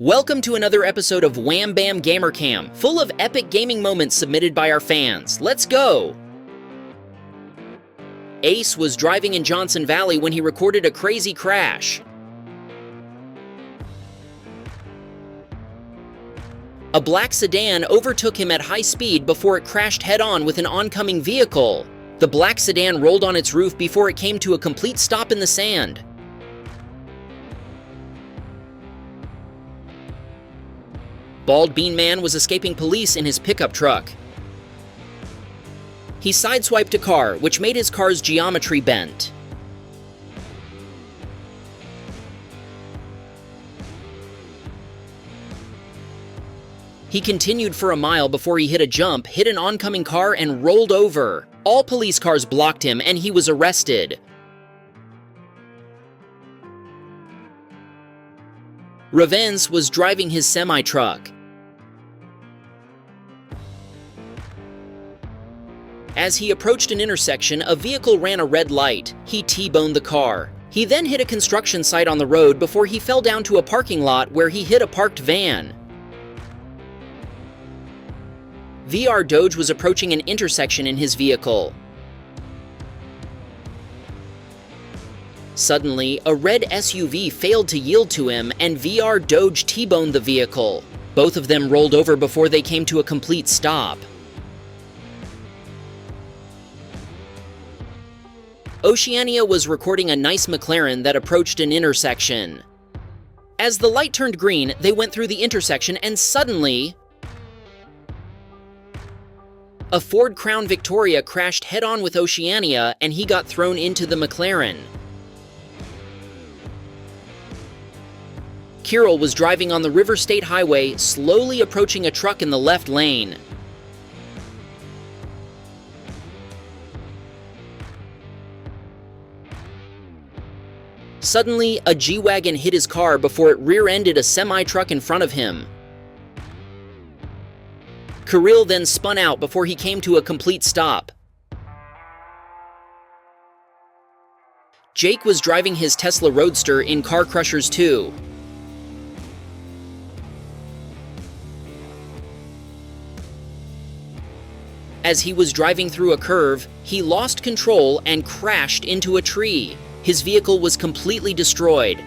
Welcome to another episode of Wham Baam Gamercam, full of epic gaming moments submitted by our fans. Let's go! Ace was driving in Johnson Valley when he recorded a crazy crash. A black sedan overtook him at high speed before it crashed head-on with an oncoming vehicle. The black sedan rolled on its roof before it came to a complete stop in the sand. Bald Bean Man was escaping police in his pickup truck. He sideswiped a car, which made his car's geometry bent. He continued for a mile before he hit a jump, hit an oncoming car, and rolled over. All police cars blocked him, and he was arrested. Revenge was driving his semi-truck. As he approached an intersection, a vehicle ran a red light. He T-boned the car. He then hit a construction site on the road before he fell down to a parking lot where he hit a parked van. VR Doge was approaching an intersection in his vehicle. Suddenly, a red SUV failed to yield to him, and VR Doge T-boned the vehicle. Both of them rolled over before they came to a complete stop. Oceania was recording a nice McLaren that approached an intersection. As the light turned green, they went through the intersection, and suddenly, a Ford Crown Victoria crashed head-on with Oceania, and he got thrown into the McLaren. Kirill was driving on the River State Highway, slowly approaching a truck in the left lane. Suddenly, a G-Wagon hit his car before it rear-ended a semi-truck in front of him. Kirill then spun out before he came to a complete stop. Jake was driving his Tesla Roadster in Car Crushers 2. As he was driving through a curve, he lost control and crashed into a tree. His vehicle was completely destroyed.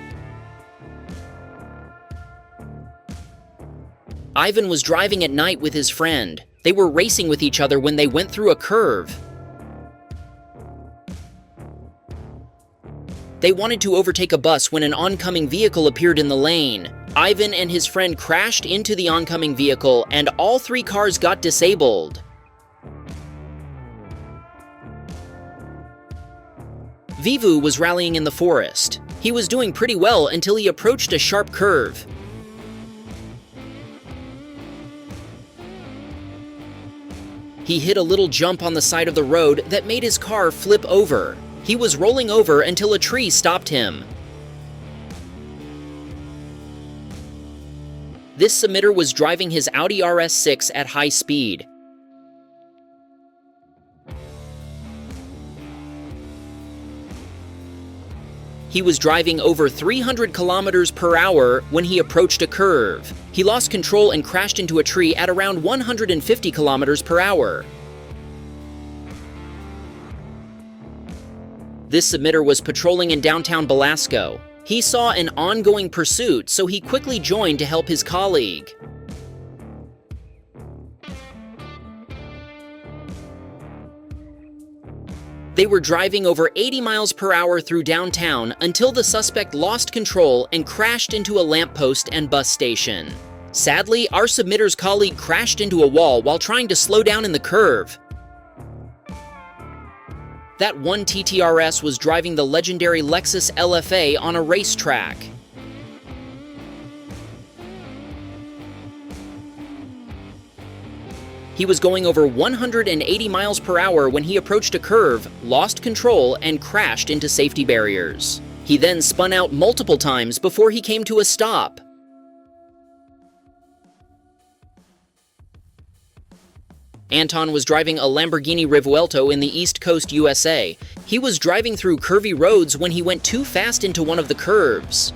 Ivan was driving at night with his friend. They were racing with each other when they went through a curve. They wanted to overtake a bus when an oncoming vehicle appeared in the lane. Ivan and his friend crashed into the oncoming vehicle, and all three cars got disabled. Vivu was rallying in the forest. He was doing pretty well until he approached a sharp curve. He hit a little jump on the side of the road that made his car flip over. He was rolling over until a tree stopped him. This submitter was driving his Audi RS6 at high speed. He was driving over 300 kilometers per hour when he approached a curve. He lost control and crashed into a tree at around 150 kilometers per hour. This submitter was patrolling in downtown Belasco. He saw an ongoing pursuit, so he quickly joined to help his colleague. They were driving over 80 miles per hour through downtown until the suspect lost control and crashed into a lamppost and bus station. Sadly, our submitter's colleague crashed into a wall while trying to slow down in the curve. That one TTRS was driving the legendary Lexus LFA on a racetrack. He was going over 180 miles per hour when he approached a curve, lost control, and crashed into safety barriers. He then spun out multiple times before he came to a stop. Anton was driving a Lamborghini Revuelto in the East Coast, USA. He was driving through curvy roads when he went too fast into one of the curves.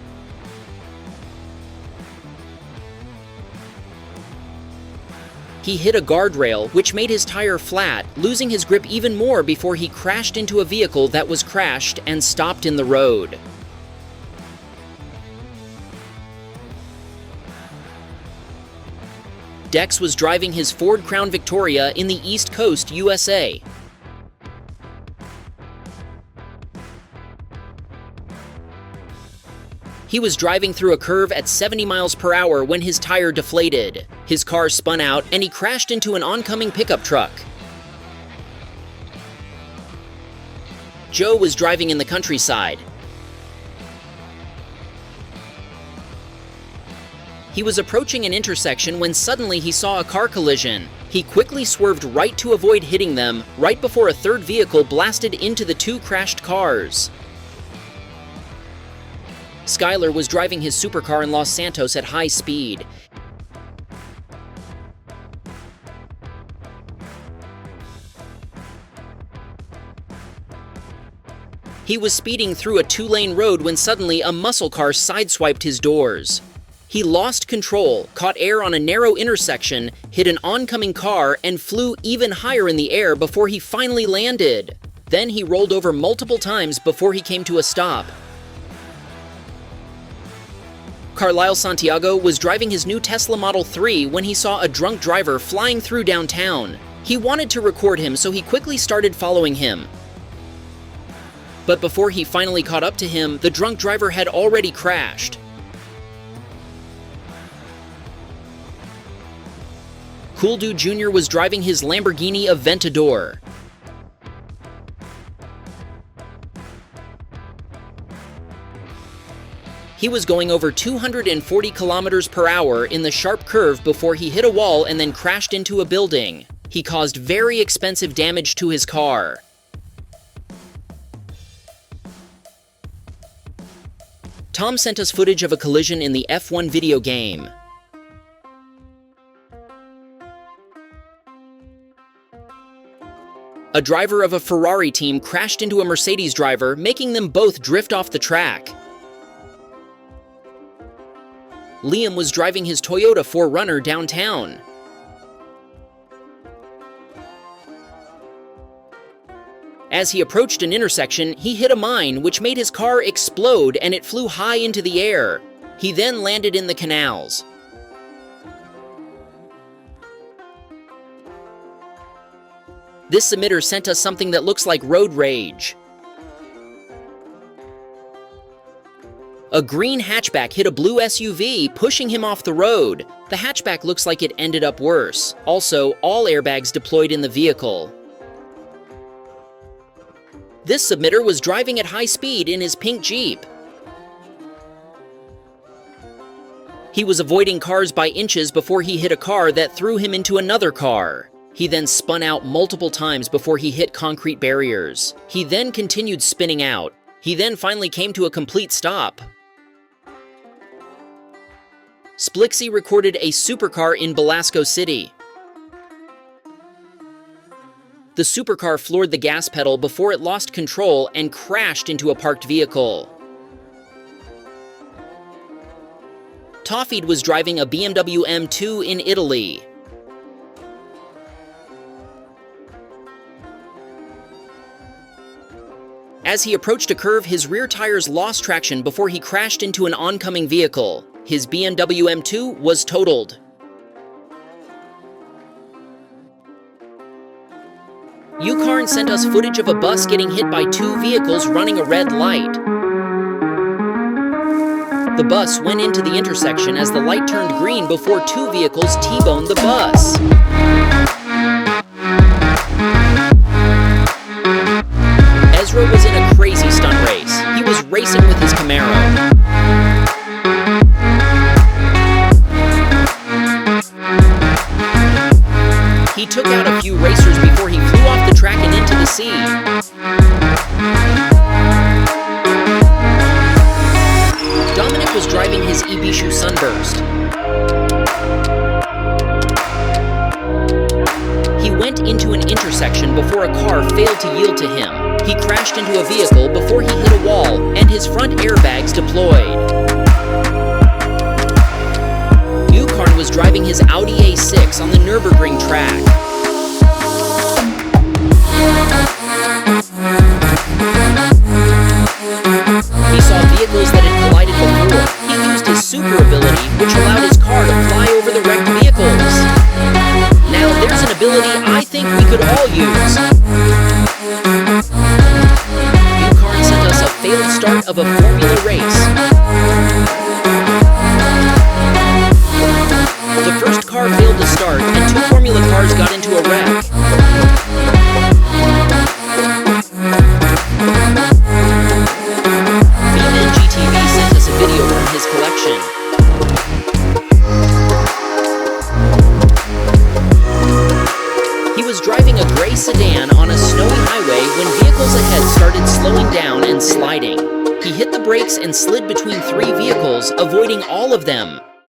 He hit a guardrail, which made his tire flat, losing his grip even more before he crashed into a vehicle that was crashed and stopped in the road. Dex was driving his Ford Crown Victoria in the East Coast, USA. He was driving through a curve at 70 miles per hour when his tire deflated. His car spun out and he crashed into an oncoming pickup truck. Joe was driving in the countryside. He was approaching an intersection when suddenly he saw a car collision. He quickly swerved right to avoid hitting them, right before a third vehicle blasted into the two crashed cars. Skylar was driving his supercar in Los Santos at high speed. He was speeding through a two-lane road when suddenly a muscle car sideswiped his doors. He lost control, caught air on a narrow intersection, hit an oncoming car, and flew even higher in the air before he finally landed. Then he rolled over multiple times before he came to a stop. Carlisle Santiago was driving his new Tesla Model 3 when he saw a drunk driver flying through downtown. He wanted to record him, so he quickly started following him. But before he finally caught up to him, the drunk driver had already crashed. Cool Dude Jr. was driving his Lamborghini Aventador. He was going over 240 kilometers per hour in the sharp curve before he hit a wall and then crashed into a building. He caused very expensive damage to his car. Tom sent us footage of a collision in the F1 video game. A driver of a Ferrari team crashed into a Mercedes driver, making them both drift off the track. Liam was driving his Toyota 4Runner downtown. As he approached an intersection, he hit a mine, which made his car explode and it flew high into the air. He then landed in the canals. This submitter sent us something that looks like road rage. A green hatchback hit a blue SUV, pushing him off the road. The hatchback looks like it ended up worse. Also, all airbags deployed in the vehicle. This submitter was driving at high speed in his pink Jeep. He was avoiding cars by inches before he hit a car that threw him into another car. He then spun out multiple times before he hit concrete barriers. He then continued spinning out. He then finally came to a complete stop. Splixie recorded a supercar in Belasco City. The supercar floored the gas pedal before it lost control and crashed into a parked vehicle. Toffeed was driving a BMW M2 in Italy. As he approached a curve, his rear tires lost traction before he crashed into an oncoming vehicle. His BMW M2 was totaled. UCarn sent us footage of a bus getting hit by two vehicles running a red light. The bus went into the intersection as the light turned green before two vehicles T-boned the bus. Ezra was in a crazy stunt race. He was racing with his Camaro. He took out a few racers before he flew off the track and into the sea. Dominic was driving his Ibishu Sunburst. He went into an intersection before a car failed to yield to him. He crashed into a vehicle before he hit a wall, and his front airbags deployed. UCarn was driving his Audi A6 on the Nürburgring track. He saw vehicles that had collided before. He used his super ability, which allowed his car to fly over the wrecked vehicles. Now there's an ability I think we could all use. UCarn sent us a failed start of a Formula race. The first car failed to start, and 2 Formula cars got into a wreck. BeamNG TV sent us a video from his collection. He was driving a gray sedan on a snowy highway when vehicles ahead started slowing down and sliding. He hit the brakes and slid between 3 vehicles, avoiding all of them.